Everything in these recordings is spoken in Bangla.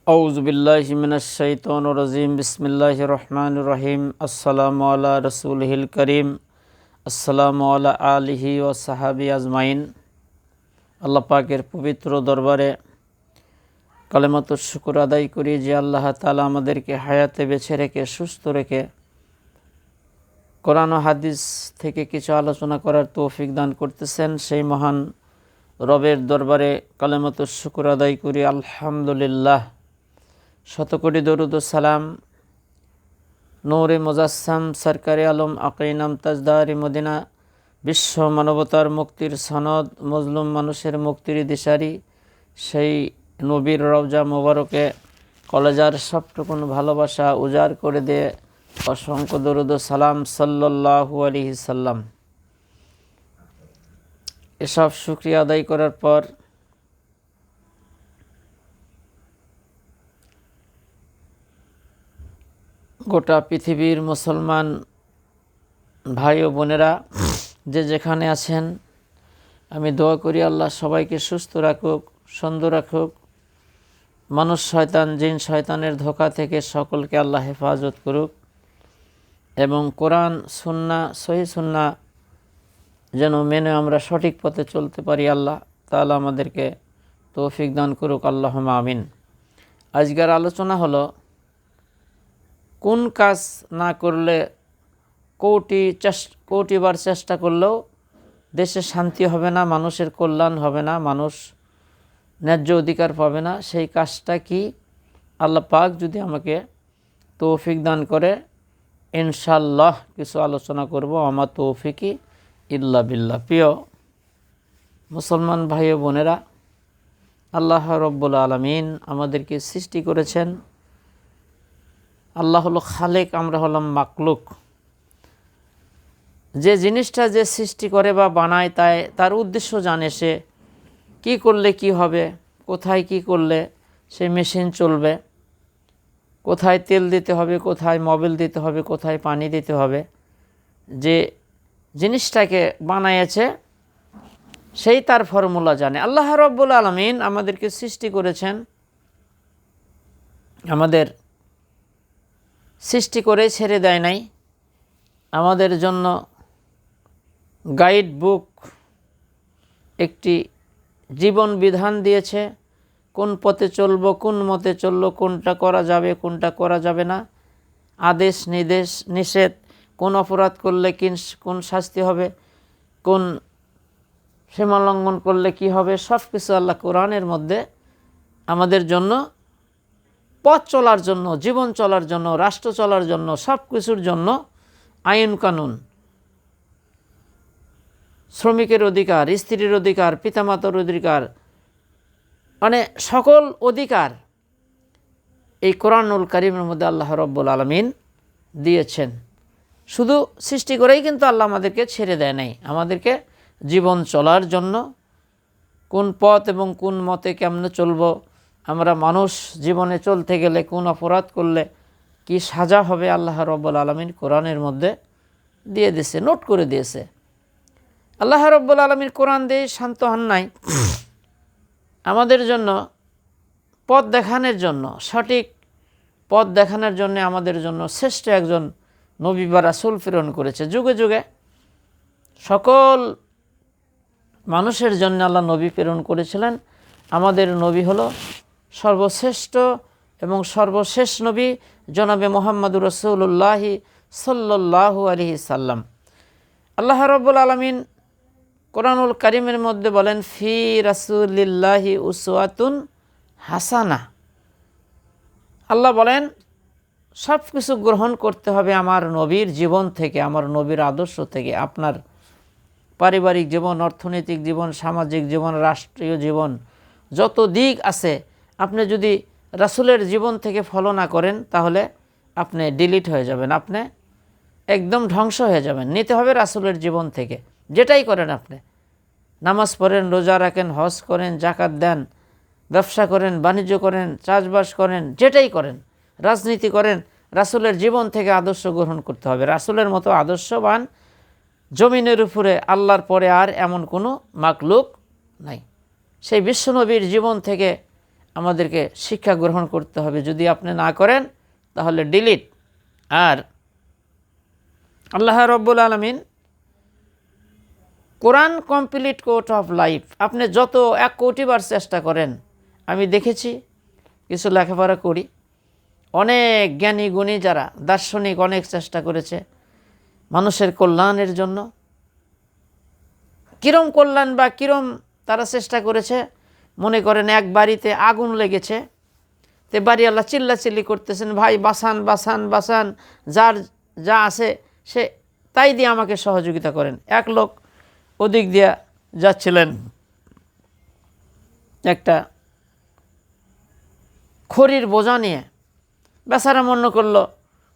আউযু বিল্লাহি মিনাশ শাইতানির রাজিম বিসমিল্লাহির রহমানির রহিম আসসালামু আলা রাসূলিহিল কারীম আসসালামু আলা আলিহি ওয়া সাহাবি আজমাইন। আল্লাহ পাকের পবিত্র দরবারে কালেমাতুশ শুকর আদায় করি যে আল্লাহ তাআলা আমাদেরকে হায়াতে বেঁচে রেখে সুস্থ রেখে কোরআন ও হাদিস থেকে কিছু আলোচনা করার তৌফিক দান করতেছেন। সেই মহান রবের দরবারে কালেমাতুশ শুকর আদায় করি আলহামদুলিল্লাহ। শতকোটি দরুদ ও সালাম নূরে মুজাসসাম সরকারে আলম আকিনাম তাজদারি মদিনা বিশ্ব মানবতার মুক্তির সনদ মজলুম মানুষের মুক্তির দিশারি সেই নবীর রওজা মোবারকে কলেজার সবটুকুন ভালোবাসা উজাড় করে দিয়ে অসংখ্য দরুদ ও সালাম সাল্লাল্লাহু আলাইহি সাল্লাম। এসব শুকরিয়া আদায় করার পর গোটা পৃথিবীর মুসলমান ভাই ও বোনেরা যে যেখানে আছেন, আমি দোয়া করি আল্লাহ সবাইকে সুস্থ রাখুক, সুন্দর রাখুক, মানুষ শয়তান জিন শয়তানের ধোঁকা থেকে সকলকে আল্লাহ হেফাজত করুক এবং কোরআন সুন্নাহ সহিহ সুন্নাহ যেন মেনে আমরা সঠিক পথে চলতে পারি। আল্লাহ তাআলা আমাদেরকে তৌফিক দান করুক, আল্লাহুম্মা আমিন। আজকের আলোচনা হলো কোন কাজ না করলে কোটিবার চেষ্টা করলেও দেশে শান্তি হবে না, মানুষের কল্যাণ হবে না, মানুষ ন্যায্য অধিকার পাবে না। সেই কাজটা কি? আল্লাহ পাক যদি আমাকে তৌফিক দান করে ইনশাআল্লাহ কিছু আলোচনা করব। আমার তৌফিকি ইল্লা বিল্লাহ। প্রিয় মুসলমান ভাই ও বোনেরা, আল্লাহ রব্বুল আলামিন আমাদেরকে সৃষ্টি করেছেন। আল্লাহ হলো খালেক, আমরা হলাম মাকলুক। যে জিনিসটা যে সৃষ্টি করে বা বানায় তার উদ্দেশ্য জানে, সে কী করলে কি হবে, কোথায় কি করলে সে মেশিন চলবে, কোথায় তেল দিতে হবে, কোথায় মোবিল দিতে হবে, কোথায় পানি দিতে হবে। যে জিনিসটাকে বানাইছে সেই তার ফর্মুলা জানে। আল্লাহ রব্বুল আলামিন আমাদেরকে সৃষ্টি করেছেন, আমাদের সৃষ্টি করে ছেড়ে দেয় নাই, আমাদের জন্য গাইড বুক একটি জীবন বিধান দিয়েছে। কোন পথে চলব, কোন মতে চলল, কোনটা করা যাবে, কোনটা করা যাবে না, আদেশ নির্দেশ নিষেধ, কোন অপরাধ করলে কোন শাস্তি হবে, কোন সীমা লঙ্ঘন করলে কি হবে, সব কিছু আল্লাহ কোরআনের মধ্যে আমাদের জন্য পথ চলার জন্য, জীবন চলার জন্য, রাষ্ট্র চলার জন্য, সব কিছুর জন্য আইন কানুন, শ্রমিকের অধিকার, স্ত্রীর অধিকার, পিতামাতার অধিকার, মানে সকল অধিকার এই কোরআনুল কারীমের মধ্যে আল্লাহ রব্বুল আলামিন দিয়েছেন। শুধু সৃষ্টি করেই কিন্তু আল্লাহ আমাদেরকে ছেড়ে দেয় নাই, আমাদেরকে জীবন চলার জন্য কোন পথ এবং কোন মতে কেমনে চলব, আমরা মানুষ জীবনে চলতে গেলে কোন অপরাধ করলে কি সাজা হবে, আল্লাহ রব্বুল আলামিন কোরআনের মধ্যে দিয়ে দিয়েছে, নোট করে দিয়েছে। আল্লাহ রব্বুল আলামিন কোরআন দিয়ে শান্ত হন নাই, আমাদের জন্য পথ দেখানোর জন্য, সঠিক পথ দেখানোর জন্য আমাদের জন্য শ্রেষ্ঠ একজন নবী বা রাসূল প্রেরণ করেছে। যুগে যুগে সকল মানুষের জন্য আল্লাহ নবী প্রেরণ করেছিলেন। আমাদের নবী হলো সর্বশ্রেষ্ঠ এবং সর্বশেষ নবী জনাবে মুহাম্মদুর রাসূলুল্লাহ সাল্লাল্লাহু আলাইহি সাল্লাম। আল্লাহ রাব্বুল আলামিন কোরআনুল কারীমের মধ্যে বলেন, ফি রাসূলিল্লাহি উসওয়াতুন হাসানা। আল্লাহ বলেন সব কিছু গ্রহণ করতে হবে আমার নবীর জীবন থেকে, আমার নবীর আদর্শ থেকে। আপনার পারিবারিক জীবন, অর্থনৈতিক জীবন, সামাজিক জীবন, রাষ্ট্রীয় জীবন, যত দিক আছে, আপনি যদি রাসূলের জীবন থেকে ফলো না করেন তাহলে আপনি ডিলিট হয়ে যাবেন, আপনি একদম ধ্বংস হয়ে যাবেন। নিতে হবে রাসূলের জীবন থেকে। যেটাই করেন আপনি, নামাজ পড়েন, রোজা রাখেন, হজ করেন, জাকাত দেন, ব্যবসা করেন, বাণিজ্য করেন, চাষবাস করেন, যেটাই করেন, রাজনীতি করেন, রাসূলের জীবন থেকে আদর্শ গ্রহণ করতে হবে। রাসূলের মতো আদর্শবান জমিনের উপরে আল্লাহর পরে আর এমন কোনো মাকলুক নাই। সেই বিশ্বনবীর জীবন থেকে আমাদেরকে শিক্ষা গ্রহণ করতে হবে। যদি আপনি না করেন তাহলে ডিলিট। আর আল্লাহ রাব্বুল আলামিন কোরআন কমপ্লিট কোর্ট অফ লাইফ, আপনি যত 1 কোটি বার চেষ্টা করেন, আমি দেখেছি কিছু লেখাপড়া করি, অনেক জ্ঞানী গুণী যারা দার্শনিক অনেক চেষ্টা করেছে মানুষের কল্যাণের জন্য। কিরম কল্যাণ বা কিরম তারা চেষ্টা করেছে, মনে করেন এক বাড়িতে আগুন লেগেছে, তে বাড়িওয়ালা চিল্লাচিল্লি করতেছেন, ভাই বাসান বাসান বাসান, যার যা আছে সে তাই দিয়ে আমাকে সহযোগিতা করেন। এক লোক ওদিক দিয়ে যাচ্ছিলেন, একটা খড়ির বোঝা নিয়ে, বেচারা মনে করলো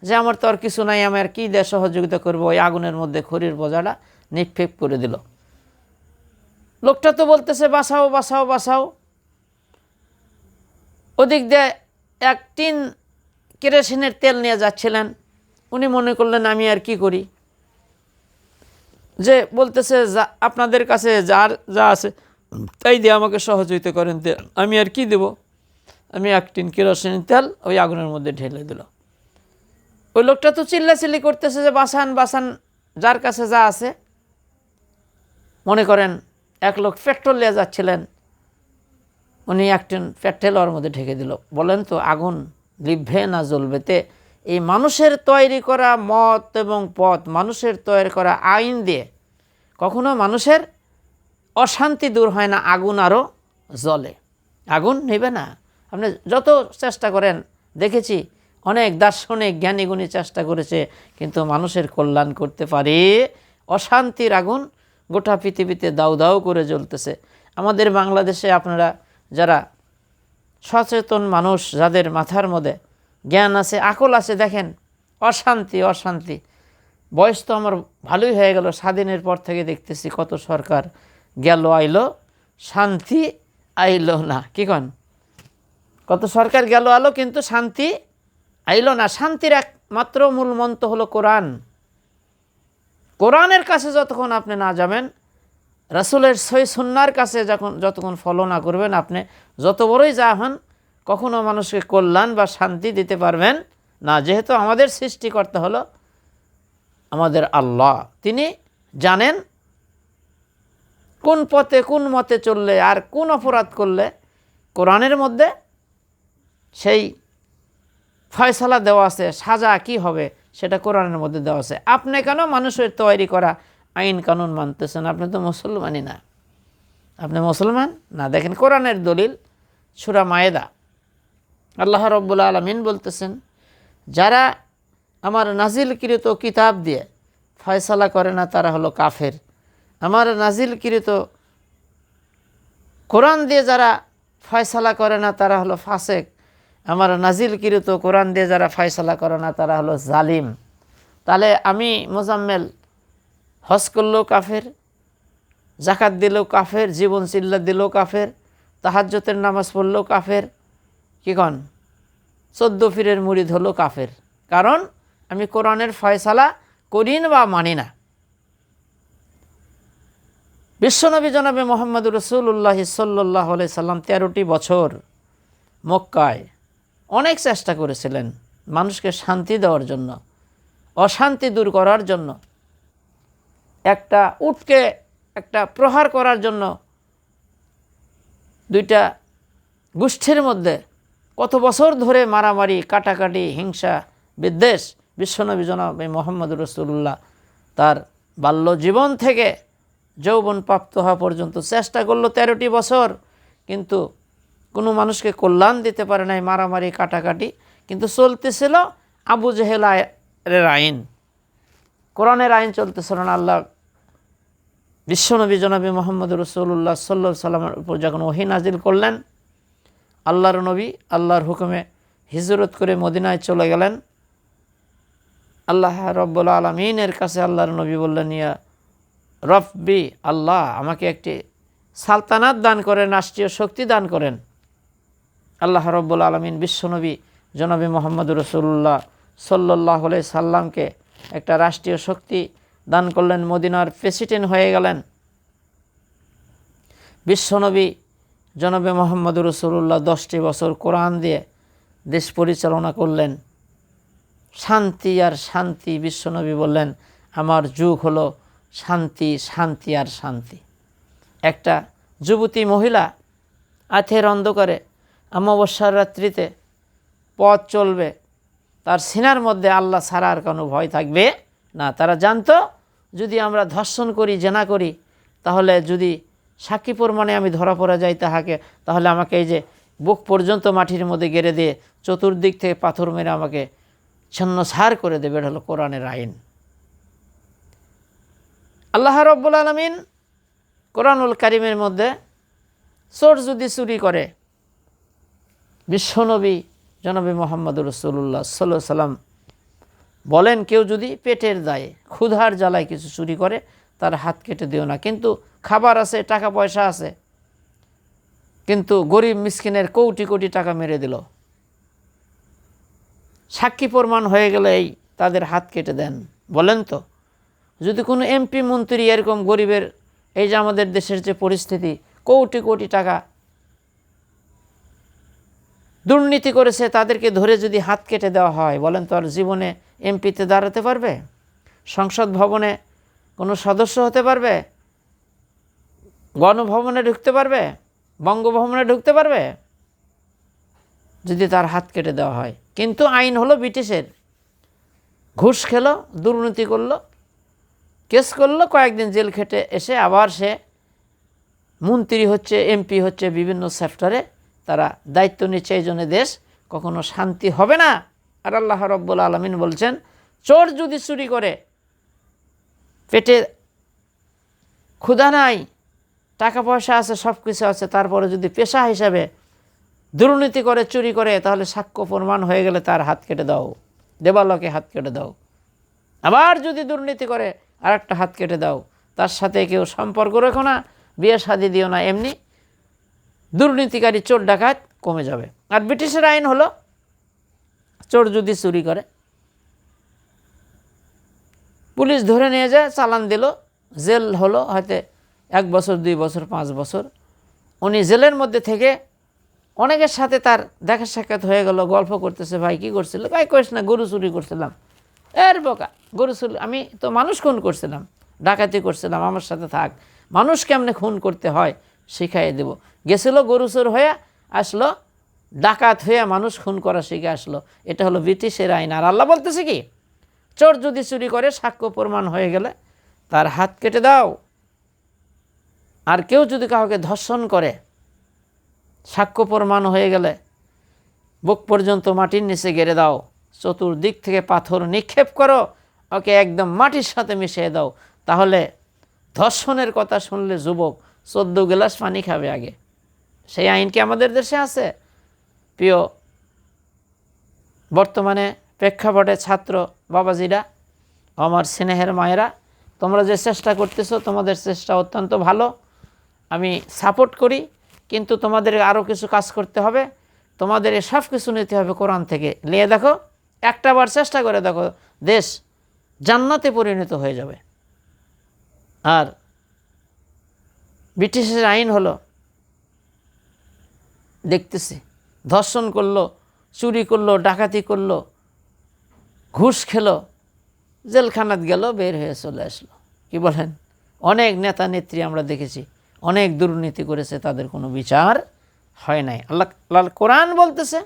যে আমার তো আর কিছু নাই, আমি আর কী দিয়ে সহযোগিতা করবো, ওই আগুনের মধ্যে খড়ির বোঝাটা নিক্ষেপ করে দিল। লোকটা তো বলতেছে বাঁচাও বাঁচাও বাঁচাও, ওদিক দিয়ে এক টিন কেরোসিনের তেল নিয়ে যাচ্ছিলেন। উনি মনে করলেন আমি আর কি করি, যে বলতেছে যা আপনাদের কাছে যার যা আছে তাই দিয়ে আমাকে সহযোগিতা করেন, আমি আর কি দেব, আমি 1 টিন কেরোসিনের তেল ওই আগুনের মধ্যে ঢেলে দিল। ওই লোকটা তো চিল্লাচিল্লি করতেছে যে বাঁচান বাঁচান, যার কাছে যা আছে। মনে করেন এক লোক পেট্রোল নিয়ে যাচ্ছিলেন, উনি 1 টিন পেট্রোল ওর মধ্যে ঢেকে দিল। বলেন তো আগুন লিভবে না জ্বলবেতে? এই মানুষের তৈরি করা মত এবং পথ, মানুষের তৈরি করা আইন দিয়ে কখনো মানুষের অশান্তি দূর হয় না, আগুন আরও জ্বলে, আগুন নেবে না। আপনি যত চেষ্টা করেন, দেখেছি অনেক দার্শনিক জ্ঞানীগুণী চেষ্টা করেছে, কিন্তু মানুষের কল্যাণ করতে পারে, অশান্তির আগুন গোটা পৃথিবীতে দাউ দাউ করে জ্বলতেছে। আমাদের বাংলাদেশে আপনারা যারা সচেতন মানুষ, যাদের মাথার মধ্যে জ্ঞান আছে, আকল আছে, দেখেন অশান্তি অশান্তি। বয়স তো আমার ভালোই হয়ে গেল, স্বাধীনের পর থেকে দেখতেছি কত সরকার গেল আইলো, শান্তি আইলো না। কি কন? কত সরকার গেল আলো, কিন্তু শান্তি আইলো না। শান্তির একমাত্র মূল মন্ত্র হলো কোরআন। কোরআনের কাছে যতক্ষণ আপনি না যাবেন, রাসূলের সহি সুন্নাহর কাছে যতক্ষণ ফলো না করবেন, আপনি যত বড়ই যা হন, কখনো মানুষকে কল্যাণ বা শান্তি দিতে পারবেন না। যেহেতু আমাদের সৃষ্টিকর্তা হলো আমাদের আল্লাহ, তিনি জানেন কোন পথে কোন মতে চললে আর কোন অপরাধ করলে কোরআনের মধ্যে সেই ফয়সালা দেওয়া আছে, সাজা কি হবে সেটা কোরআনের মধ্যে দেওয়া আছে। আপনি কেন মানুষের তৈরি করা আইন কানুন মানতেছেন? আপনি তো মুসলমানই না। আপনি মুসলমান না। দেখেন কোরআনের দলিল সূরা মায়েদা, আল্লাহ রাব্বুল আলামিন বলতেছেন, যারা আমার নাজিলকৃত কিতাব দিয়ে ফয়সালা করে না তারা হলো কাফের। আমার নাজিলকৃত কোরআন দিয়ে যারা ফয়সালা করে না তারা হলো ফাসেক। আমার নাজিলকৃত কোরআন দিয়ে যারা ফয়সালা করে না তারা হলো জালিম। তাহলে আমি মোজাম্মেল হজ করলেও কাফের, জাকাত দিলেও কাফের, জীবন চিল্লা দিলেও কাফের, তাহাজ্জুদের নামাজ পড়লেও কাফের, কি কন 14 পীরের মুরিদ হলো কাফের। কারণ আমি কোরআনের ফয়সালা করি না বা মানি না। বিশ্বনবী জনাবে মুহাম্মদুর রাসূলুল্লাহ সাল্লাল্লাহু আলাইহি সাল্লাম 13টি বছর মক্কায় অনেক চেষ্টা করেছিলেন মানুষকে শান্তি দেওয়ার জন্য, অশান্তি দূর করার জন্য, একটা উটকে একটা প্রহার করার জন্য। 2টা গোষ্ঠীর মধ্যে কত বছর ধরে মারামারি, কাটাকাটি, হিংসা, বিদ্বেষ। বিশ্বনবী জনাবে মুহাম্মদুর রাসূলুল্লাহ তার বাল্য জীবন থেকে যৌবন প্রাপ্ত হওয়া পর্যন্ত চেষ্টা করলো 13টি বছর, কিন্তু কোনো মানুষকে কল্যাণ দিতে পারে নাই, মারামারি কাটাকাটি। কিন্তু চলতেছিল আবু জেহেলের আইন, কোরআনের আইন চলতেছিল না। আল্লাহ বিশ্বনবী জনাবে মুহাম্মদুর রাসূলুল্লাহ সাল্লাল্লাহু আলাইহি সাল্লামের উপর যখন ওহী নাজিল করলেন, আল্লাহর নবী আল্লাহর হুকুমে হিজরত করে মদিনায় চলে গেলেন। আল্লাহ রব্বুল আলামিনের কাছে আল্লাহর নবী বললেন, ইয়া রব্বি, আল্লাহ আমাকে একটি সালতানাত দান করেন, রাষ্ট্রীয় শক্তি দান করেন। আল্লাহ রব্বুল আলামিন বিশ্বনবী জনাবে মুহাম্মদুর রাসূলুল্লাহ সাল্লাল্লাহু আলাইহি সাল্লামকে একটা রাষ্ট্রীয় শক্তি দান করলেন, মদিনার প্রেসিডেন্ট হয়ে গেলেন। বিশ্বনবী জনাবে মোহাম্মদ রসুল্লাহ 10টি বছর কোরআন দিয়ে দেশ পরিচালনা করলেন। শান্তি আর শান্তি। বিশ্বনবী বললেন, আমার যুগ হলো শান্তি, শান্তি আর শান্তি। একটা যুবতী মহিলা আথের অন্ধকারে অমাবস্যার রাত্রিতে পথ চলবে, তার সিনার মধ্যে আল্লাহ ছাড়া আর কোনো ভয় থাকবে না। তারা জানতো যদি আমরা ধর্ষণ করি, জেনা করি, তাহলে যদি সাক্ষী প্রমাণে আমি ধরা পড়া যাই তাহলে আমাকে এই যে বুক পর্যন্ত মাটির মধ্যে গেড়ে দিয়ে চতুর্দিক থেকে পাথর মেরে আমাকে ছন্নছাড় করে দেবে। এটা হলো কোরআনের আইন। আল্লাহ রাব্বুল আলামিন কোরআনুল কারীমের মধ্যে চোর যদি চুরি করে, বিশ্বনবী জনাবে মোহাম্মদ রসুল্লাহ সাল্লাল্লাহু আলাইহি সাল্লাম বলেন, কেউ যদি পেটের দায়ে ক্ষুধার জ্বালায় কিছু চুরি করে তার হাত কেটে দিও না। কিন্তু খাবার আছে, টাকা পয়সা আছে, কিন্তু গরিব মিসকিনের কোটি কোটি টাকা মেরে দিল, সাক্ষী প্রমাণ হয়ে গেলে তাদের হাত কেটে দেন। বলেন তো, যদি কোনো এমপি মন্ত্রী এরকম গরিবের, এই যে আমাদের দেশের যে পরিস্থিতি, কোটি কোটি টাকা দুর্নীতি করেছে, তাদেরকে ধরে যদি হাত কেটে দেওয়া হয়, বলেন তো আর জীবনে এমপিতে দাঁড়াতে পারবে? সংসদ ভবনে কোনো সদস্য হতে পারবে? গণভবনে ঢুকতে পারবে? বঙ্গভবনে ঢুকতে পারবে যদি তার হাত কেটে দেওয়া হয়? কিন্তু আইন হলো ব্রিটিশের। ঘুষ খেলো, দুর্নীতি করলো, কেস করলো, কয়েকদিন জেল খেটে এসে আবার সে মন্ত্রী হচ্ছে, এমপি হচ্ছে, বিভিন্ন সেক্টরে তারা দায়িত্ব নিচ্ছে। এই জন্য দেশ কখনো শান্তি হবে না। আর আল্লাহ রাব্বুল আলামিন বলছেন, চোর যদি চুরি করে, পেটে ক্ষুধা নাই, টাকা পয়সা আছে, সব কিছু আছে, তারপরে যদি পেশা হিসাবে দুর্নীতি করে, চুরি করে, তাহলে সাক্ষ্য প্রমাণ হয়ে গেলে তার হাত কেটে দাও, দেবালকে হাত কেটে দাও। আবার যদি দুর্নীতি করে আর একটা হাত কেটে দাও। তার সাথে কেউ সম্পর্ক রেখো না, বিয়ে শাদি দিও না, এমনি দুর্নীতিকারী চোর ডাকাত কমে যাবে। আর ব্রিটিশের আইন হলো, চোর যদি চুরি করে, পুলিশ ধরে নিয়ে যায়, চালান দিল, জেল হলো হয়তো 1 বছর, 2 বছর, 5 বছর। উনি জেলের মধ্যে থেকে অনেকের সাথে তার দেখা সাক্ষাৎ হয়ে গেল, গল্প করতেছে, ভাই কী করছিল? ভাই কইস না, গরু চুরি করছিলাম। এর বোকা, গরু চুরি? আমি তো মানুষ খুন করছিলাম, ডাকাতি করছিলাম, আমার সাথে থাক, মানুষ কেমনে খুন করতে হয় শিখাই দেব। গেছিল গরু চোর হয়ে, আসলো ডাকাত হয়ে মানুষ খুন করা শিখে আসলো। এটা হলো ব্রিটিশের আইন। আর আল্লাহ বলতেছে কি, চোর যদি চুরি করে, সাক্ষ্য প্রমাণ হয়ে গেলে তার হাত কেটে দাও। আর কেউ যদি কাউকে ধর্ষণ করে, সাক্ষ্য প্রমাণ হয়ে গেলে বুক পর্যন্ত মাটির নিচে গেড়ে দাও, চতুর্দিক থেকে পাথর নিক্ষেপ করো, ওকে একদম মাটির সাথে মিশিয়ে দাও। তাহলে ধর্ষণের কথা শুনলে যুবক 14 গ্লাস পানি খাবে আগে। সেই আইন কি আমাদের দেশে আছে? প্রিয় বর্তমানে প্রেক্ষাপটে ছাত্র বাবাজিরা, আমার স্নেহের মায়েরা, তোমরা যে চেষ্টা করতেছো, তোমাদের চেষ্টা অত্যন্ত ভালো, আমি সাপোর্ট করি। কিন্তু তোমাদের আরও কিছু কাজ করতে হবে। তোমাদের সব কিছু নিতে হবে কোরআন থেকে। নিয়ে দেখো, একটা বার চেষ্টা করে দেখো, দেশ জান্নাতে পরিণত হয়ে যাবে। আর ব্রিটিশের আইন হলো, দেখতেছি ধর্ষণ করলো, চুরি করলো, ডাকাতি করলো, ঘুষ খেলো, জেলখানাত গেল, বের হয়ে চলে আসলো। কি বলেন? অনেক নেতা নেত্রী আমরা দেখেছি, অনেক দুর্নীতি করেছে, তাদের কোনো বিচার হয় নাই। আল্লাহ কোরআন বলতেছে,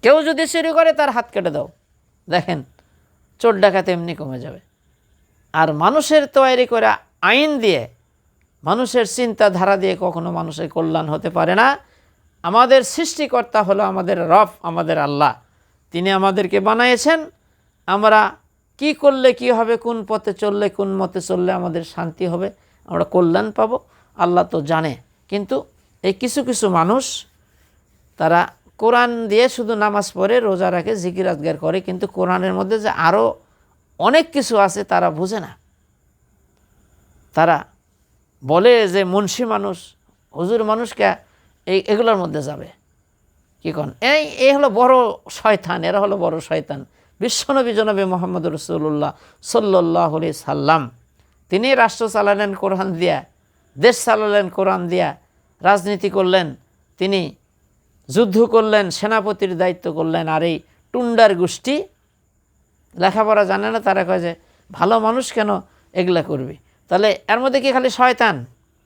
কেউ যদি চুরি করে তার হাত কেটে দাও। দেখেন, চোর ডাকাত এমনি কমে যাবে। আর মানুষের তৈরি করা আইন দিয়ে, মানুষের চিন্তাধারা দিয়ে কখনো মানুষের কল্যাণ হতে পারে না। আমাদের সৃষ্টিকর্তা হলো আমাদের রব, আমাদের আল্লাহ। তিনি আমাদেরকে বানিয়েছেন। আমরা কি করলে কি হবে, কোন পথে চললে, কোন মতে চললে আমাদের শান্তি হবে, আমরা কল্যাণ পাব, আল্লাহ তো জানে। কিন্তু এই কিছু কিছু মানুষ, তারা কোরআন দিয়ে শুধু নামাজ পড়ে, রোজা রাখে, জিকির আজগার করে, কিন্তু কোরআনের মধ্যে যে আরও অনেক কিছু আছে তারা বুঝে না। তারা বলে যে মুন্সি মানুষ, হুজুর মানুষকে এগুলোর মধ্যে যাবে। কি কোন এই হলো বড় শয়তান, এরা হলো বড় শয়তান। বিশ্বনবী জনাবে মোহাম্মদ রসুল্লাহ সাল্লাল্লাহু আলাইহি সাল্লাম, তিনি রাষ্ট্র চালালেন কোরআন দিয়া, দেশ চালালেন কোরআন দিয়া, রাজনীতি করলেন, তিনি যুদ্ধ করলেন, সেনাপতির দায়িত্ব করলেন, আর এই টুন্ডার গোষ্ঠী লেখাপড়া জানে না, তারা কয় যে ভালো মানুষ কেন এগুলা করবি? তাহলে এর মধ্যে কি খালি শয়তান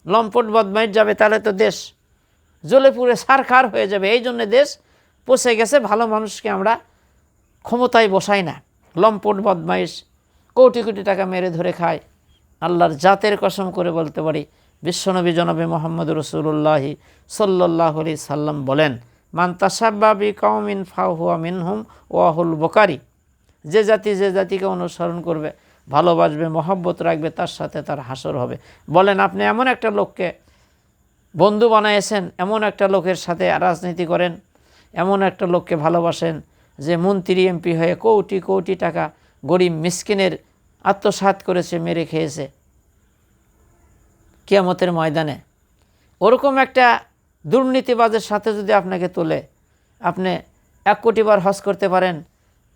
লম্পট বদমাইশ যাবে? তাহলে তো দেশ জ্বলে পুড়ে ছারখার হয়ে যাবে। এই জন্য দেশ পচে গেছে, ভালো মানুষকে আমরা ক্ষমতায় বসাই না। লম্পট বদমাইশ কোটি কোটি টাকা মেরে ধরে খায়। আল্লাহর জাতের কসম করে বলতে পারি, বিশ্বনবী জনাবে মোহাম্মদ রসুল্লাহ সাল্লাল্লাহু আলাইহি সাল্লাম বলেন, মান তাশাব্বা বিকওমিন ফাহুয়া মিনহুম ওয়াহুল বুখারী, যে জাতি যে জাতিকে অনুসরণ করবে, ভালোবাসবে, মহব্বত রাখবে, তার সাথে তার হাসর হবে। বলেন আপনি এমন একটা লোককে বন্ধু বানাইছেন, এমন একটা লোকের সাথে রাজনীতি করেন, এমন একটা লোককে ভালোবাসেন যে মন্ত্রী এমপি হয়ে কোটি কোটি টাকা গরিব মিসকিনের আত্মসাৎ করেছে, মেরে খেয়েছে, কিয়ামতের ময়দানে ওরকম একটা দুর্নীতিবাজের সাথে যদি আপনাকে তোলে, আপনি 1 কোটি বার হজ করতে পারেন,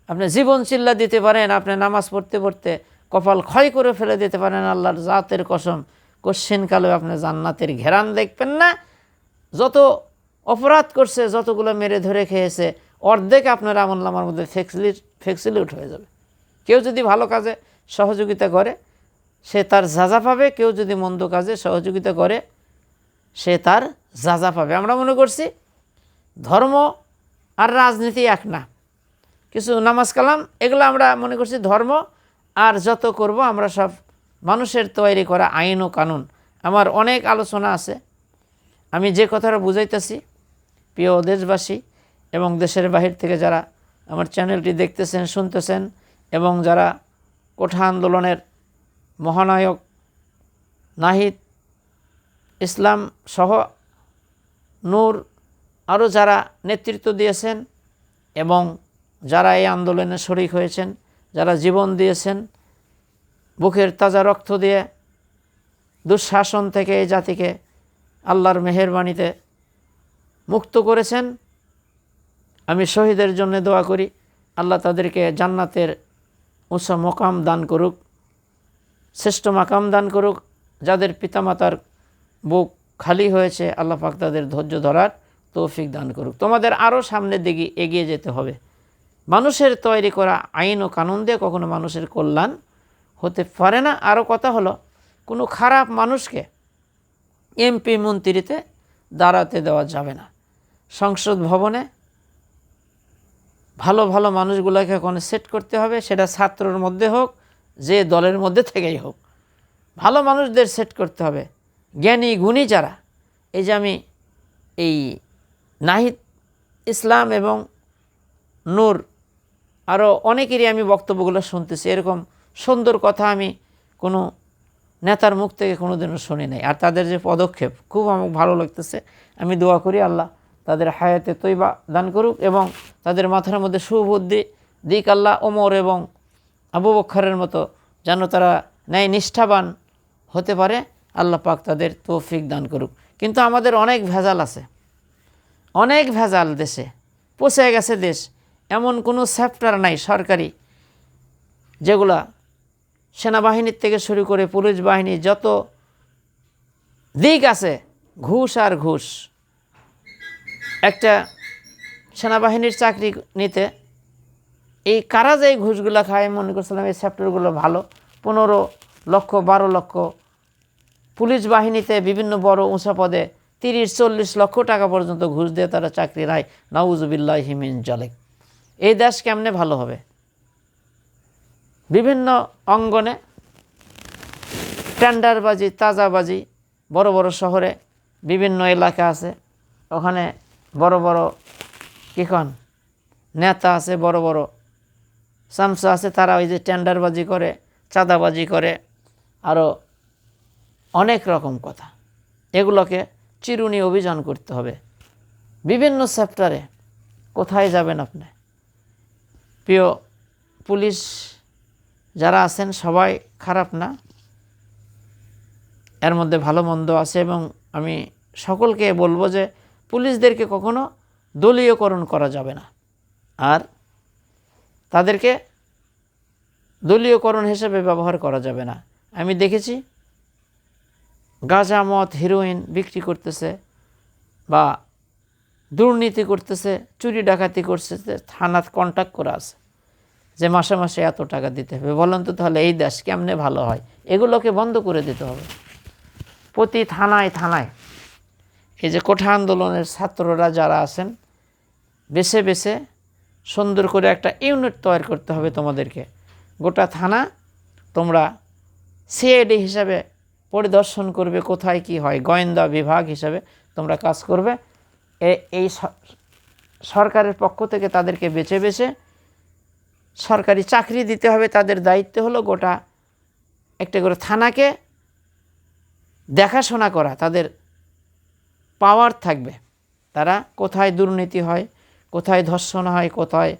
আপনি জীবন চিল্লা দিতে পারেন, আপনি নামাজ পড়তে পড়তে কপাল ক্ষয় করে ফেলে দিতে পারেন, আল্লাহর জাতের কসম কোশ্চিনকালে আপনি জান্নাতের ঘেরান দেখবেন না। যত অপরাধ করছে, যতগুলো মেরে ধরে খেয়েছে, অর্ধেক আপনার আমলনামার মধ্যে ফ্যাক্সিলিউট হয়ে যাবে। কেউ যদি ভালো কাজে সহযোগিতা করে সে তার যাজা পাবে, কেউ যদি মন্দ কাজে সহযোগিতা করে সে তার যাজা পাবে। আমরা মনে করছি ধর্ম আর রাজনীতি এক না, কিছু নামাজ কালাম এগুলো আমরা মনে করছি ধর্ম, আর যত করব আমরা সব মানুষের তৈরি করা আইন ও কানুন। আমার অনেক আলোচনা আছে, আমি যে কথাটা বুঝাইতেছি প্রিয় দেশবাসী এবং দেশের বাহির থেকে যারা আমার চ্যানেলটি দেখতেছেন, শুনতেছেন, এবং যারা কোঠা আন্দোলনের মহানায়ক নাহিদ ইসলাম সহ নূর আরও যারা নেতৃত্ব দিয়েছেন এবং যারা এই আন্দোলনে শরিক হয়েছেন, যারা জীবন দিয়েছেন, বুকের তাজা রক্ত দিয়ে দুঃশাসন থেকে এই জাতিকে আল্লাহর মেহেরবানিতে মুক্ত করেছেন, আমি শহীদের জন্য দোয়া করি আল্লাহ তাদেরকে জান্নাতের উচ্চ মকাম দান করুক, শ্রেষ্ঠ মাকাম দান করুক। যাদের পিতামাতার বুক খালি হয়েছে আল্লাহ পাক তাদের ধৈর্য ধরার তৌফিক দান করুক। তোমাদের আরও সামনের দিকে এগিয়ে যেতে হবে। মানুষের তৈরি করা আইন ও কানুন দিয়ে কখনো মানুষের কল্যাণ হতে পারে না। আরও কথা হলো, কোনো খারাপ মানুষকে এমপি মন্ত্রীতে দাঁড়াতে দেওয়া যাবে না। সংসদ ভবনে ভালো ভালো মানুষগুলোকে ওখানে সেট করতে হবে, সেটা ছাত্রর মধ্যে হোক, যে দলের মধ্যে থেকেই হোক, ভালো মানুষদের সেট করতে হবে, জ্ঞানী গুণী যারা। এই যে আমি এই নাহিদ ইসলাম এবং নূর আরও অনেকেরই আমি বক্তব্যগুলো শুনতেছি, এরকম সুন্দর কথা আমি কোনো নেতার মুখ থেকে কোনো দিনও শুনি নাই। আর তাদের যে পদক্ষেপ খুব আমার ভালো লাগতেছে। আমি দোয়া করি আল্লাহ তাদের হায়াতে তৈবা দান করুক এবং তাদের মাথার মধ্যে সুবুদ্ধি দিক আল্লাহ। ওমর এবং আবু বকরের মতো যেন তারা ন্যায় নিষ্ঠাবান হতে পারে, আল্লাহ পাক তাদের তৌফিক দান করুক। কিন্তু আমাদের অনেক ভেজাল আছে, অনেক ভেজাল, দেশে পচে গেছে দেশ। এমন কোনো চ্যাপ্টার নাই সরকারি যেগুলা সেনাবাহিনীর থেকে শুরু করে পুলিশ বাহিনী, যত দিক আছে ঘুষ আর ঘুষ। একটা সেনাবাহিনীর চাকরি নিতে এই কারা যে ঘুষগুলো খায়, মনে করছিলাম এই চ্যাপ্টারগুলো ভালো। 15 লক্ষ 12 লক্ষ, পুলিশ বাহিনীতে বিভিন্ন বড় উঁচা পদে 30-40 লক্ষ টাকা পর্যন্ত ঘুষ দিয়ে তারা চাকরি নেয়। নাউজুবিল্লাহি মিন জালিক। এই দেশ কেমনে ভালো হবে? বিভিন্ন অঙ্গনে টেন্ডারবাজি, তাজাবাজি, বড় বড় শহরে বিভিন্ন এলাকা আছে, ওখানে বড় বড় কিখন নেতা আছে, বড় বড় চামচা আছে, তারা ওই যে টেন্ডারবাজি করে, চাঁদাবাজি করে, আরও অনেক রকম কথা। এগুলোকে চিরুনি অভিযান করতে হবে বিভিন্ন চ্যাপ্টারে। কোথায় যাবেন আপনি? প্রিয় পুলিশ যারা আছেন সবাই খারাপ না, এর মধ্যে ভালো মন্দ আছে, এবং আমি সকলকে বলবো যে পুলিশদেরকে কখনো দলীয়করণ করা যাবে না, আর তাদেরকে দলীয়করণ হিসেবে ব্যবহার করা যাবে না। আমি দেখেছি গাঁজা, মদ, হিরোইন বিক্রি করতেছে, বা দুর্নীতি করতেছে, চুরি ডাকাতি করতেছে, থানাত কন্ট্যাক্ট করা আছে যে মাসে মাসে এত টাকা দিতে হবে। বলেন তো তাহলে এই দেশ কেমনে ভালো হয়? এগুলোকে বন্ধ করে দিতে হবে। প্রতি থানায় থানায় এই যে কোঠা আন্দোলনের ছাত্ররা যারা আছেন, বেছে বেছে সুন্দর করে একটা ইউনিট তৈরি করতে হবে তোমাদেরকে। গোটা থানা তোমরা সিআইডি হিসাবে পরিদর্শন করবে, কোথায় কি হয়, গোয়েন্দা বিভাগ হিসাবে তোমরা কাজ করবে। এই সরকারের পক্ষ থেকে তাদেরকে বেছে বেছে সরকারি চাকরি দিতে হবে। তাদের দায়িত্ব হলো গোটা একটা করে থানাকে দেখাশোনা করা, তাদের পাওয়ার থাকবে। তারা কোথায় দুর্নীতি হয়, কোথায় ধর্ষণ হয়, কোথায়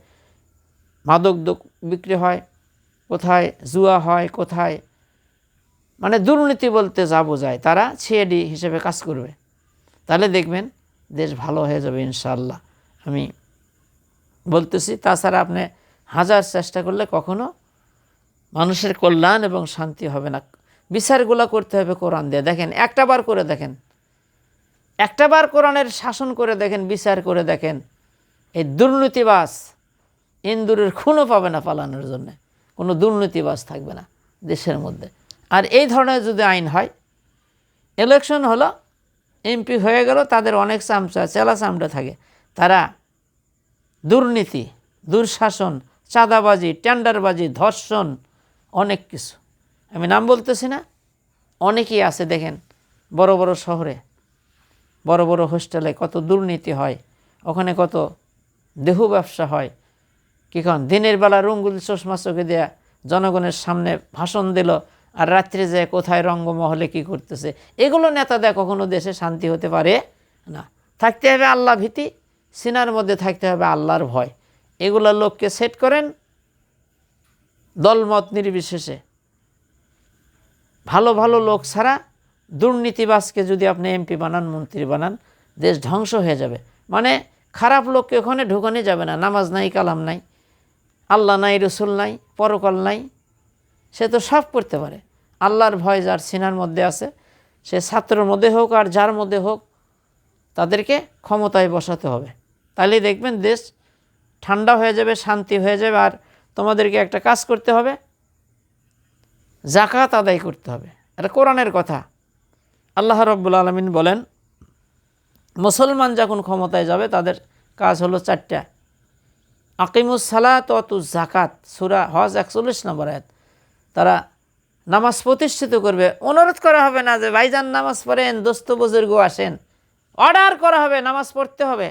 মাদক বিক্রি হয়, কোথায় জুয়া হয়, কোথায় মানে দুর্নীতি বলতে যা বোঝায়, তারা সিআইডি হিসেবে কাজ করবে। তাহলে দেখবেন দেশ ভালো হয়ে যাবে ইনশাআল্লাহ, আমি বলতেছি। তাছাড়া আপনি হাজার চেষ্টা করলে কখনো মানুষের কল্যাণ এবং শান্তি হবে না। বিচারগুলো করতে হবে কোরআন দিয়ে। দেখেন, একটা বার করে দেখেন, একটা বার কোরআনের শাসন করে দেখেন, বিচার করে দেখেন, এই দুর্নীতিবাজ ইন্দুরের খুনও পাবে না পালানোর জন্য, কোনো দুর্নীতিবাজ থাকবে না দেশের মধ্যে। আর এই ধরনের যদি আইন হয়, ইলেকশন হলো, এমপি হয়ে গেল, তাদের অনেক চামচা চেলা চামড়া থাকে, তারা দুর্নীতি, দুঃশাসন, চাঁদাবাজি, টেন্ডারবাজি, ধর্ষণ, অনেক কিছু, আমি নাম বলতেছি না, অনেকেই আছে। দেখেন বড় বড় শহরে, বড় বড় হোস্টেলে কত দুর্নীতি হয়, ওখানে কত দেহ ব্যবসা হয়। কিখন দিনের বেলা রঙ্গুল চশমা চোখে দেয়া জনগণের সামনে ভাষণ দিল, আর রাত্রে যায় কোথায় রঙ্গমহলে কি করতেছে। এগুলো নেতা দেয় কখনো দেশে শান্তি হতে পারে না। থাকতে হবে আল্লাহ ভীতি, সিনার মধ্যে থাকতে হবে আল্লাহর ভয়। এগুলো লোককে সেট করেন দলমত নির্বিশেষে। ভালো ভালো লোক ছাড়া দুর্নীতিবাজকে যদি আপনি এমপি বানান, মন্ত্রী বানান, দেশ ধ্বংস হয়ে যাবে। মানে খারাপ লোককে ওখানে ঢুকানো যাবে না। নামাজ নাই, কালাম নাই, আল্লাহ নাই, রসুল নাই, পরকাল নাই, সে তো সব করতে পারে। আল্লাহর ভয় যার সিনার মধ্যে আছে, সে ছাত্রের মধ্যে হোক আর যার মধ্যে হোক, তাদেরকে ক্ষমতায় বসাতে হবে। তাহলেই দেখবেন দেশ ঠান্ডা হয়ে যাবে, শান্তি হয়ে যাবে। আর তোমাদেরকে একটা কাজ করতে হবে, যাকাত আদায় করতে হবে। এটা কোরআনের কথা। আল্লাহ রাব্বুল আলামিন বলেন, মুসলমান যখন ক্ষমতায় যাবে তাদের কাজ হলো চারটা। আকিমুস সালাত ওয়া আতুজ যাকাত, সূরা হজ 41 নম্বর আয়াত। তারা নামাজ প্রতিষ্ঠিত করবে। অনুরোধ করা হবে না যে ভাইজান নামাজ পড়েন, দোস্ত বুজুর্গ আসেন। অর্ডার করা হবে নামাজ পড়তে হবে,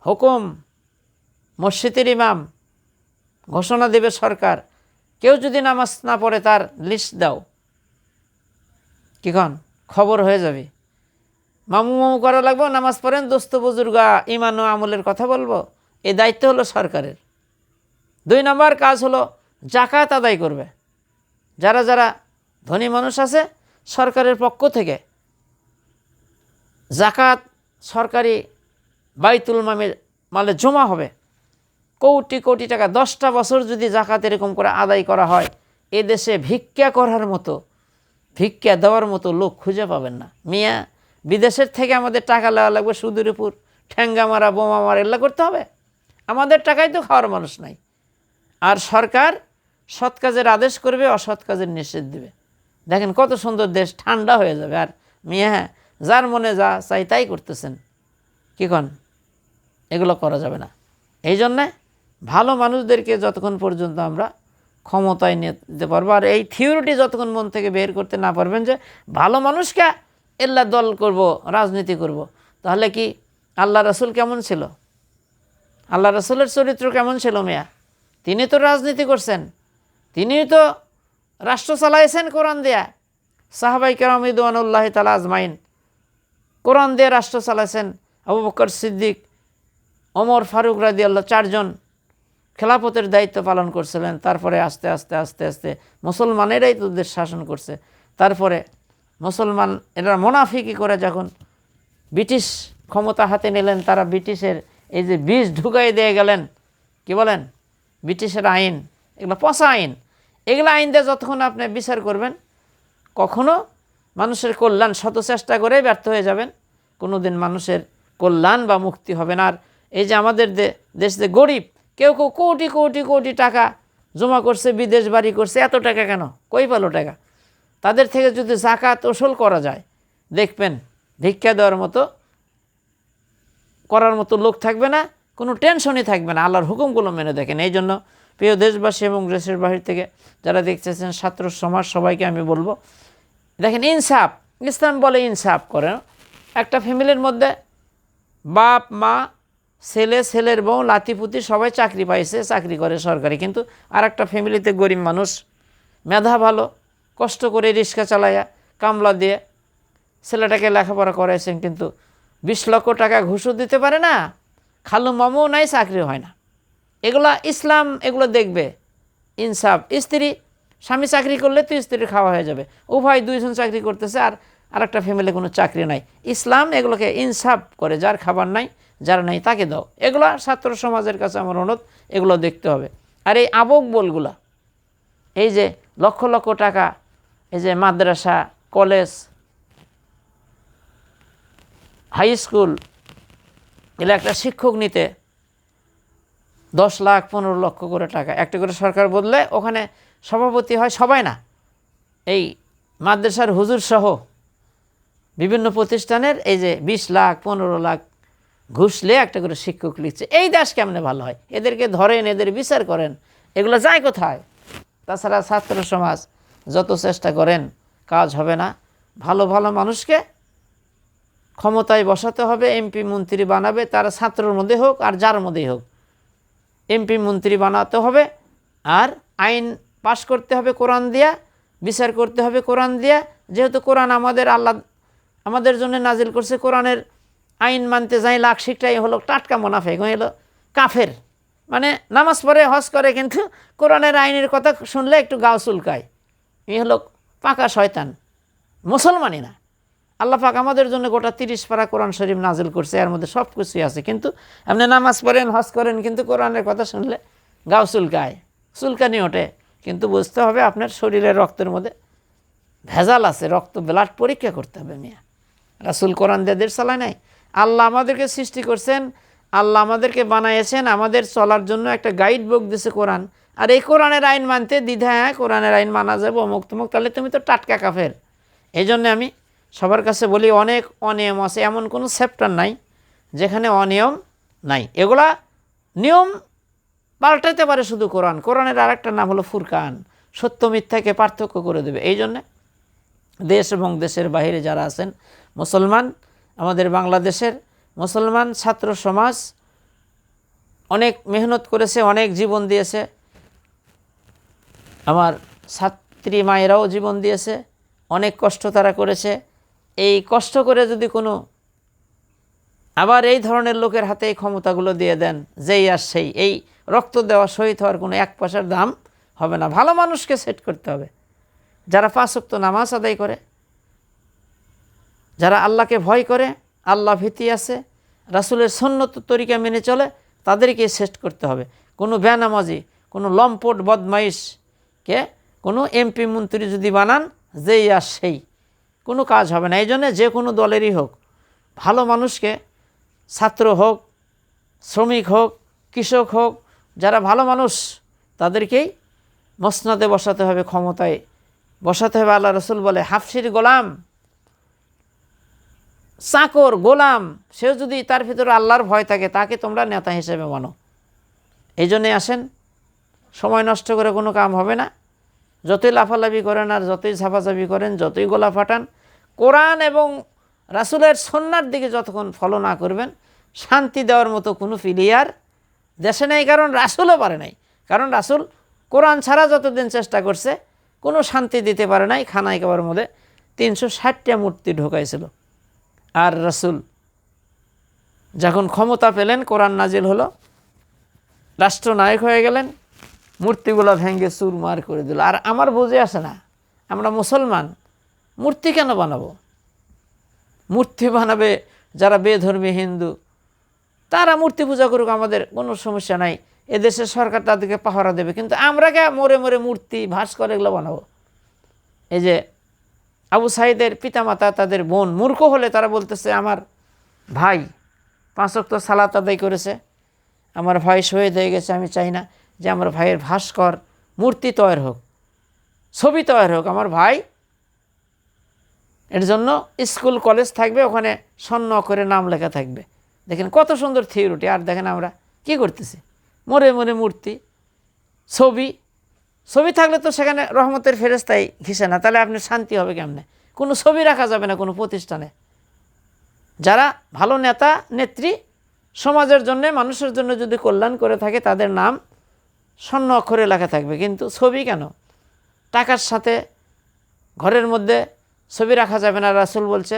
হুকুম। মসজিদের ইমাম ঘোষণা দেবে সরকার, কেউ যদি নামাজ না পড়ে তার লিস্ট দাও, কিখন খবর হয়ে যাবে। মামু মামু করা লাগবো, নামাজ পড়েন, দোস্ত বুজুর্গ ইমান ও আমলের কথা বলবো। এই দায়িত্ব হলো সরকারের। 2 নম্বর কাজ হলো যাকাত আদায় করবে। যারা যারা ধনী মানুষ আছে, সরকারের পক্ষ থেকে যাকাত সরকারি বাইতুল মালে জমা হবে। কোটি কোটি টাকা, 10টা বছর যদি যাকাত এরকম করে আদায় করা হয়, এ দেশে ভিক্ষা করার মতো, ভিক্ষা দেওয়ার মতো লোক খুঁজে পাবেন না। মিয়া বিদেশের থেকে আমাদের টাকা নেওয়া লাগবে, সুদের উপর ঠ্যাঙ্গা মারা, বোমা মারা, এগুলো করতে হবে। আমাদের টাকায় তো খাওয়ার মানুষ নাই। আর সরকার সৎ কাজের আদেশ করবে, অসৎ কাজের নিষেধ দেবে। দেখেন কত সুন্দর দেশ, ঠান্ডা হয়ে যাবে। আর মিয়া যার মনে যা চাই তাই করতেছেন, কিখন এগুলো করা যাবে না। এই জন্যে ভালো মানুষদেরকে যতক্ষণ পর্যন্ত আমরা ক্ষমতায় নিতে পারবো, আর এই থিওরিটি যতক্ষণ মন থেকে বের করতে না পারবেন যে ভালো মানুষকে এল্লা দল করব, রাজনীতি করব, তাহলে কি আল্লাহ রসুল কেমন ছিল? আল্লাহ রসুলের চরিত্র কেমন ছিল মিয়া? তিনি তো রাজনীতি করছেন, তিনি তো রাষ্ট্র চালাইছেন কোরআন দেয়া। সাহাবাই কেরাম রিদওয়ানুল্লাহি তাআলা আজমাইন কোরআন দিয়ে রাষ্ট্র চালাইছেন। আবু বকর সিদ্দিক, ওমর ফারুক রাদিয়াল্লাহু 4 জন খেলাফতের দায়িত্ব পালন করছিলেন। তারপরে আস্তে আস্তে আস্তে আস্তে মুসলমানেরাই তো দেশ শাসন করছে। তারপরে মুসলমান এরা মুনাফিকি করে যখন ব্রিটিশ ক্ষমতা হাতে নিলেন, তারা ব্রিটিশের এই যে বিষ ঢুকাই দিয়ে গেলেন, কি বলেন, ব্রিটিশের আইন, এগুলো পচা আইন। এগুলো আইন দিয়ে যতক্ষণ আপনি বিচার করবেন, কখনো মানুষের কল্যাণ শত চেষ্টা করে ব্যর্থ হয়ে যাবেন, কোনো দিন মানুষের কল্যাণ বা মুক্তি হবে না। আর এই যে আমাদের দেশ যে গরিব, কেউ কেউ কোটি কোটি কোটি টাকা জমা করছে, বিদেশ বাড়ি করছে, এত টাকা কেন, কই পেল টাকা? তাদের থেকে যদি জাকাত ওসুল করা যায়, দেখবেন ভিক্ষা দেওয়ার মতো করার মতো লোক থাকবে না, কোনো টেনশনই থাকবে না, আল্লাহর হুকুমগুলো মেনে দেখেন। এই জন্য প্রিয় দেশবাসী এবং দেশের বাহির থেকে যারা দেখতেছেন, ছাত্র সমাজ সবাইকে আমি বলবো, দেখেন ইনসাফ, ইসলাম বলে ইনসাফ করেন। একটা ফ্যামিলির মধ্যে বাপ মা ছেলে, ছেলের বউ, লাতিপুতি সবাই চাকরি পাইছে, চাকরি করে সরকারি, কিন্তু আর একটা ফ্যামিলিতে গরিব মানুষ, মেধা ভালো, কষ্ট করে রিক্সা চালাইয়া কামলা দিয়ে ছেলেটাকে লেখাপড়া করাইছেন, কিন্তু 20 লক্ষ টাকা ঘুষও দিতে পারে না, খালু মামুও নাই, চাকরি হয় না। এগুলা ইসলাম এগুলো দেখবে ইনসাফ। স্বামী চাকরি করলে তো স্ত্রীর খাওয়া হয়ে যাবে, উভয় দুইজন চাকরি করতেছে আর একটা ফ্যামিলি কোনো চাকরি নাই। ইসলাম এগুলোকে ইনসাফ করে, যার খাবার নাই, যার নাই তাকে দাও। এগুলা ছাত্র সমাজের কাছে আমার অনুরোধ, এগুলো দেখতে হবে। আর এই আবক বলগুলা, এই যে লক্ষ লক্ষ টাকা, এই যে মাদ্রাসা, কলেজ, হাই স্কুল, এগুলো একটা শিক্ষক নিতে 10 লাখ 15 লক্ষ করে টাকা, একটা করে সরকার বদলে ওখানে সভাপতি হয় সবাই না, এই মাদ্রাসার হুজুর সহ বিভিন্ন প্রতিষ্ঠানের এই যে 20 লাখ 15 লাখ ঘুষলে একটা করে শিক্ষক লিখছে। এই দেশ কেমনে ভালো হয়? এদেরকে ধরেন, এদের বিচার করেন, এগুলো যায় কোথায়? তাছাড়া ছাত্র সমাজ যত চেষ্টা করেন কাজ হবে না। ভালো ভালো মানুষকে ক্ষমতায় বসাতে হবে, এমপি মন্ত্রী বানাবে, তারা ছাত্রের মধ্যে হোক আর যার মধ্যেই হোক, এমপি মন্ত্রী বানাতে হবে। আর আইন পাশ করতে হবে কোরআন দিয়া, বিচার করতে হবে কোরআন দিয়া। যেহেতু কোরআন আল্লাহ আমাদের জন্য নাজিল করছে, কোরআনের আইন মানতে যাই লাখ শিখটাই হলো টাটকা মুনাফিক, হলো কাফের। মানে নামাজ পড়ে, হজ করে, কিন্তু কোরআনের আইনের কথা শুনলে একটু গাও চুলকায়, এই হলো পাকা শয়তান, মুসলমানই না। আল্লাহ পাক আমাদের জন্য গোটা 30 পারা কোরআন শরীফ নাজিল করছে, এর মধ্যে সব কিছুই আছে, কিন্তু আপনি নামাজ পড়েন, হজ করেন, কিন্তু কোরআনের কথা শুনলে গাও চুলকায়, চুলকানি ওঠে। কিন্তু বুঝতে হবে আপনার শরীরের রক্তের মধ্যে ভেজাল আছে, রক্ত ব্লাড পরীক্ষা করতে হবে। মিয়া রাসূল কোরআন দিয়ে দেশ চালায় নাই। আল্লাহ আমাদেরকে সৃষ্টি করছেন, আল্লাহ আমাদেরকে বানাইছেন, আমাদের চলার জন্য একটা গাইড বুক দিয়েছে কোরআন। আর এই কোরআনের আইন মানতে দ্বিধা, কোরআনের আইন মানা যাবে অমুক তমুক, তাহলে তুমি তো টাটকা কাফের। এই জন্যে আমি সবার কাছে বলি, অনেক অনিয়ম আছে, এমন কোনো চ্যাপ্টার নাই যেখানে অনিয়ম নাই। এগুলা নিয়ম পাল্টাতে পারে শুধু কোরআন। কোরআনের আরেকটা নাম হলো ফুরকান, সত্য মিথ্যাকে পার্থক্য করে দেবে। এই জন্যে দেশ এবং দেশের বাইরে যারা আছেন মুসলমান, আমাদের বাংলাদেশের মুসলমান ছাত্র সমাজ অনেক মেহনত করেছে, অনেক জীবন দিয়েছে, আমার ছাত্রী মায়েরাও জীবন দিয়েছে, অনেক কষ্ট তারা করেছে। এই কষ্ট করে যদি কোনো আবার এই ধরনের লোকের হাতে এই ক্ষমতাগুলো দিয়ে দেন, যেই আর সেই, এই রক্ত দেওয়া শহীদ হওয়ার কোনো 1 পয়সার দাম হবে না। ভালো মানুষকে সেট করতে হবে, যারা 5 ওয়াক্ত নামাজ আদায় করে, যারা আল্লাহকে ভয় করে, আল্লাহ ভীতি আছে, রাসূলের সুন্নত তরিকা মেনে চলে, তাদেরকে সেট করতে হবে। কোনো বেনামাজি, কোনো লম্পট বদমাইশকে কোনো এমপি মন্ত্রী যদি বানান, যেই আর সেই, কোনো কাজ হবে না। এই জন্যে যে কোনো দলেরই হোক, ভালো মানুষকে, ছাত্র হোক, শ্রমিক হোক, কৃষক হোক, যারা ভালো মানুষ, তাদেরকেই মসনদে বসাতে হবে, ক্ষমতায় বসাতে হবে। আল্লাহ রাসূল বলে, হাফসির গোলাম, চাকর, গোলাম, সেও যদি তার ভিতরে আল্লাহর ভয় থাকে, তাকে তোমরা নেতা হিসেবে মানো। এই জন্যে আসেন, সময় নষ্ট করে কোনো কাম হবে না। যতই লাফালাফি করেন আর যতই ঝাপাঝাপি করেন, যতই গোলা ফাটান, কোরআন এবং রাসূলের সুন্নাহর দিকে যতক্ষণ ফলো না করবেন, শান্তি দেওয়ার মতো কোনো প্লেয়ার দেশে নেই। কারণ রাসূলও পারে নাই, কারণ রাসূল কোরআন ছাড়া যতদিন চেষ্টা করছে কোনো শান্তি দিতে পারে নাই। খানায় কাবার মধ্যে 360টা মূর্তি ঢোকাইছিল। আর রাসূল যখন ক্ষমতা পেলেন, কোরআন নাজিল হলো, রাষ্ট্রনায়ক হয়ে গেলেন, মূর্তিগুলো ভেঙে চুরমার করে দিল। আর আমার বুঝে আসে না, আমরা মুসলমান মূর্তি কেন বানাবো? মূর্তি বানাবে যারা বেধর্মী হিন্দু, তারা মূর্তি পূজা করুক, আমাদের কোনো সমস্যা নাই। এদেশের সরকার তাদেরকে পাহারা দেবে, কিন্তু আমরা কে মরে মরে মূর্তি ভাস্কর এগুলো বানাবো? এই যে আবু সাঈদের পিতামাতা, তাদের বোন মূর্খ হলে তারা বলতেছে আমার ভাই 5 ওয়াক্ত সালাত আদায় করেছে, আমার ভাই শহীদ হয়ে গেছে, আমি চাই না যে আমার ভাইয়ের ভাস্কর মূর্তি তৈরি হোক, ছবি তৈরি হোক। আমার ভাই এর জন্য স্কুল কলেজ থাকবে, ওখানে স্বর্ণ করে নাম লেখা থাকবে। দেখেন কত সুন্দর থিওরিটি। আর দেখেন আমরা কি করতেছি, মরে মরে মূর্তি, ছবি থাকলে তো সেখানে রহমতের ফেরেশতাই ঘিসে না, তাহলে আপনি শান্তি হবে কেমনে? কোনো ছবি রাখা যাবে না কোনো প্রতিষ্ঠানে। যারা ভালো নেতা নেত্রী, সমাজের জন্য মানুষের জন্য যদি কল্যাণ করে থাকে, তাদের নাম স্বর্ণ অক্ষরে লেখা থাকবে। কিন্তু ছবি কেন? টাকার সাথে ঘরের মধ্যে ছবি রাখা যাবে না। রাসূল বলছে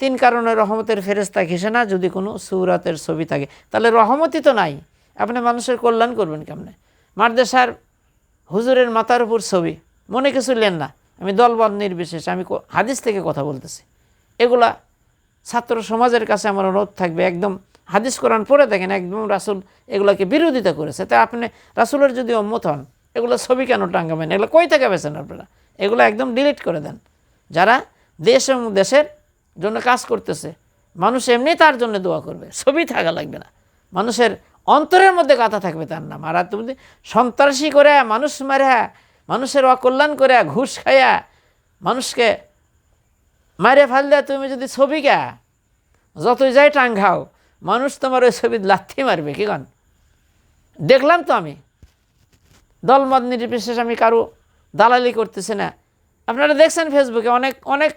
3 কারণে রহমতের ফেরেশতা ঘেঁষে না, যদি কোনো সূরাতের ছবি থাকে। তাহলে রহমতই তো নাই, আপনি মানুষের কল্যাণ করবেন কেমনে? মাদ্রাসার হুজুরের মাথার উপর ছবি, মনে কিছু নেন না, আমি দলবল নির্বিশেষে আমি হাদিস থেকে কথা বলতেছি। এগুলা ছাত্র সমাজের কাছে আমার অনুরোধ থাকবে, একদম হাদিস কোরআন পড়ে দেখেন, একদম রাসূল এগুলাকে বিরোধিতা করেছে। তা আপনি রাসূলের যদি উম্মত হন, এগুলো ছবি কেন টাঙ্গাবেন? এগুলো কই থেকে পেয়েছেন আপনারা? এগুলো একদম ডিলিট করে দেন। যারা দেশ এবং দেশের জন্য কাজ করতেছে, মানুষ এমনি তার জন্য দোয়া করবে, ছবি থাকা লাগবে না, মানুষের অন্তরের মধ্যে কথা থাকবে তার নাম। আর তুমি সন্ত্রাসী করে, মানুষ মারা, মানুষের অকল্যাণ করে, ঘুষ খাইয়া মানুষকে মারে ফেল দেয়া, তুমি যদি ছবিকা যতই যাই টাঙ্গাও, মানুষ তোমার ওই ছবি লাথি মারবে। কি কন? দেখলাম তো আমি, দলমত নির্বিশেষে আমি কারো দালালি করতেছি না। আপনারা দেখছেন ফেসবুকে অনেক অনেক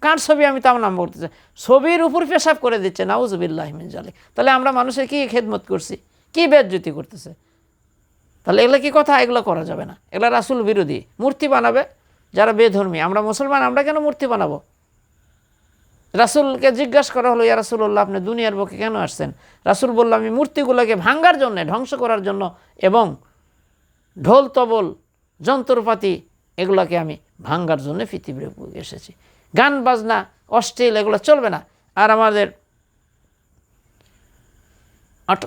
কার ছবি আমি তার নাম করতেছে, ছবির উপর পেশাব করে দিচ্ছে, নাউজুবিল্লাহি মিন যালিক। তাহলে আমরা মানুষের কি খেদমত করছি, কি বেজ্জতি করতেছে? তাহলে এগুলো কি কথা? এগুলো করা যাবে না, এগুলো রাসূল বিরোধী। মূর্তি বানাবে যারা বেধর্মী, আমরা মুসলমান, আমরা কেন মূর্তি বানাবো? রাসূলকে জিজ্ঞাসা করা হলো, ইয়া রাসূলুল্লাহ, আপনি দুনিয়ার বুকে কেন আসছেন? রাসূল বলল, আমি মূর্তিগুলোকে ভাঙ্গার জন্য, ধ্বংস করার জন্য, এবং ঢোল তবল যন্ত্রপাতি এগুলোকে আমি ভাঙ্গার জন্য পৃথিবীর বুকে এসেছি। গান বাজনা অশ্লীল এগুলো চলবে না। আর আমাদের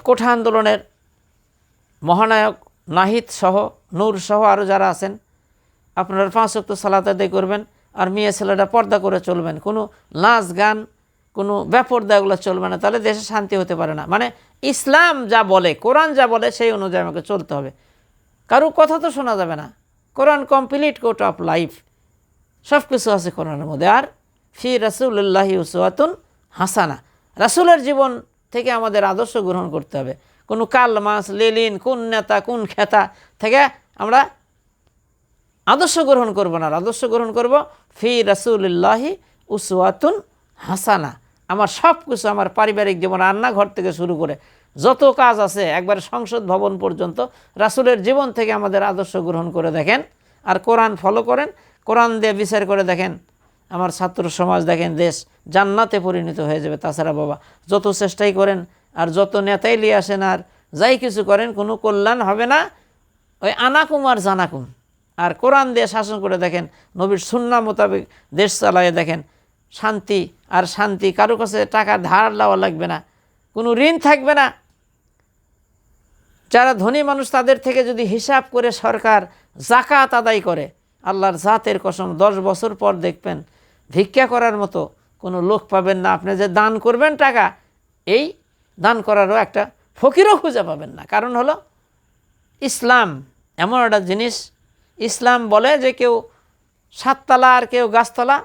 কোঠা আন্দোলনের মহানায়ক নাহিদ সহ, নূর সহ আরও যারা আছেন, আপনারা 5 ওয়াক্ত সালাত আদায় করবেন, আর মেয়ে ছেলেটা পর্দা করে চলবেন। কোনো নাচ গান, কোনো বেপরদা এগুলো চলবে না, তাহলে দেশে শান্তি হতে পারে না। মানে ইসলাম যা বলে, কোরআন যা বলে, সেই অনুযায়ী আমাকে চলতে হবে। কারো কথা তো শোনা যাবে না। কোরআন কমপ্লিট কোড অফ লাইফ, সব কিছু আছে কোরআনের মধ্যে। আর ফি রাসূলিল্লাহি উসওয়াতুন হাসানা, রাসূলের জীবন থেকে আমাদের আদর্শ গ্রহণ করতে হবে। কোনো কার্ল মার্কস, লেনিন, কোন নেতা, কোন খেতা থেকে আমরা আদর্শ গ্রহণ করব না। আদর্শ গ্রহণ করব ফি রাসূলিল্লাহি উসওয়াতুন হাসানা। আমার সব কিছু, আমার পারিবারিক জীবন, রান্নাঘর থেকে শুরু করে যত কাজ আছে, একবার সংসদ ভবন পর্যন্ত রাসূলের জীবন থেকে আমাদের আদর্শ গ্রহণ করে দেখেন, আর কোরআন ফলো করেন, কোরআন দিয়ে বিচার করে দেখেন, আমার ছাত্র সমাজ দেখেন দেশ জান্নাতে পরিণত হয়ে যাবে। তাছাড়া বাবা যত চেষ্টাই করেন আর যত নেতাই নিয়ে আসেন আর যাই কিছু করেন, কোনো কল্যাণ হবে না। ওই আনাকুম আর জানাকুম। আর কোরআন দিয়ে শাসন করে দেখেন, নবীর সুন্নাহ মোতাবেক দেশ চালায় দেখেন, শান্তি আর শান্তি। কারো কাছে টাকা ধার দেওয়া লাগবে না, কোনো ঋণ থাকবে না। যারা ধনী মানুষ তাদের থেকে যদি হিসাব করে সরকার যাকাত আদায় করে, আল্লাহর জাতের কসম 10 বছর পর দেখবেন ভিক্ষা করার মতো কোনো লোক পাবেন না। আপনি যে দান করবেন টাকা, এই দান করারও একটা ফকিরও খুঁজে পাবেন না। কারণ হলো ইসলাম এমন একটা জিনিস, ইসলাম বলে যে কেউ সাততলা আর কেউ গাছতলা,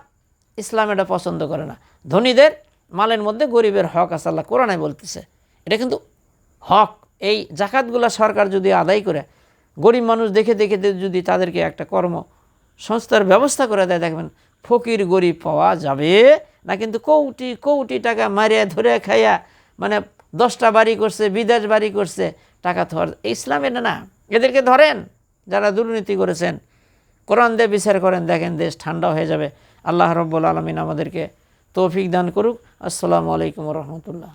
ইসলাম এটা পছন্দ করে না। ধনীদের মালের মধ্যে গরিবের হক আছে, আল্লাহ কোরআনে বলতেছে। এটা কিন্তু হক। এই জাকাতগুলা সরকার যদি আদায় করে, গরিব মানুষ দেখে দেখে যদি তাদেরকে একটা কর্মসংস্থার ব্যবস্থা করে দেয়, দেখবেন ফকির গরিব পাওয়া যাবে না। কিন্তু কোটি কোটি টাকা মারিয়া ধরে খাইয়া, মানে 10টা বাড়ি করছে, বিদেশ বাড়ি করছে, টাকা তো ইসলাম এটা না। এদেরকে ধরেন যারা দুর্নীতি করেছেন, কোরআন দিয়ে বিচার করেন, দেখেন দেশ ঠান্ডা হয়ে যাবে। আল্লাহ রাব্বুল আলামিন আমাদেরকে তৌফিক দান করুক। আসসালামু আলাইকুম ওয়া রাহমাতুল্লাহ।